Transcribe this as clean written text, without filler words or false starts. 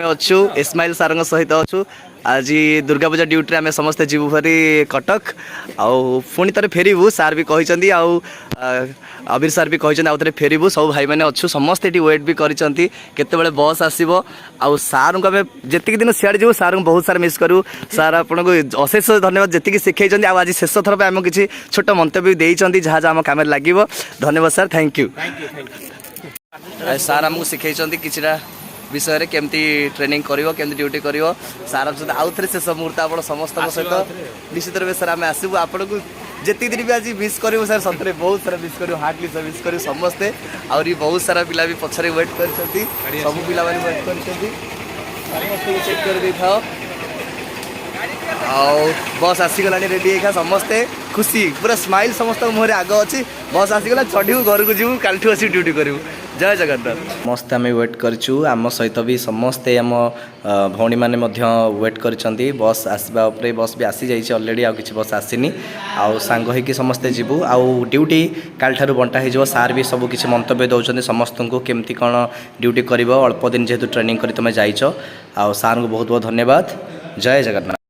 अच्छु इस्माइल सार सहित अच्छु आज दुर्गा पूजा ड्यूटी आम समस्ते जीवु भरी कटक आउ पुणी थे फेरबू सार भी कहते अबीर सार भी कहते आउ थे फेरबू सब भाई मैंने अच्छु समस्ते ये वेट भी करते बस आसो आउ सार को आम जी दिन सियाड़े जीव सार को बहुत सारा मिस करूँ सार आपको अशेष धन्यवाद जी शिखई आज शेष थर पर आम किसी छोट मंतव्य देती जहाँ जहाँ आम कम लगे धन्यवाद सार थैंक यू सार आमको शिखई कि विषय केमती ट्रेनिंग करिवो केमती ड्यूटी करिवो सार सहित आउ थे शेष मुहूर्त आप समस्त सहित निश्चित रूप सर आम आसबू आपन को जी दिन भी आज मिस करूँ सर सतरे बहुत सारा मिस करूँ हार्टली सब मिस करूँ समस्ते आहरी बहुत सारा पिला भी पछरे वेट कर सब पिला वेट कर चेक कर दे था बस आसीगला रेडी है समस्ते खुशी पूरा स्माइल समस्त मुहर आग अच्छी बस आसीगला चढ़ू घर को जीव काल आस ड्यूटी करूँ जय जगन्नाथ मस्त आम वेट करूँ आम सहित भी समस्ते आम भौणी मैंने वेट कर बस आसवा बस भी आसी जाइए अलरेडी आ कि बस आसीनी आउ सांग होइकी समस्ते जीवु आउ ड्यूटी काल ठारू बंटा हो सार भी सब किसी मंतव्य दौरान समस्त को केमती कौन ड्यूटी कर अल्प दिन जेहेतु ट्रेनिंग कर तुम जाइच आउ सार को बहुत बहुत धन्यवाद जय जगन्नाथ।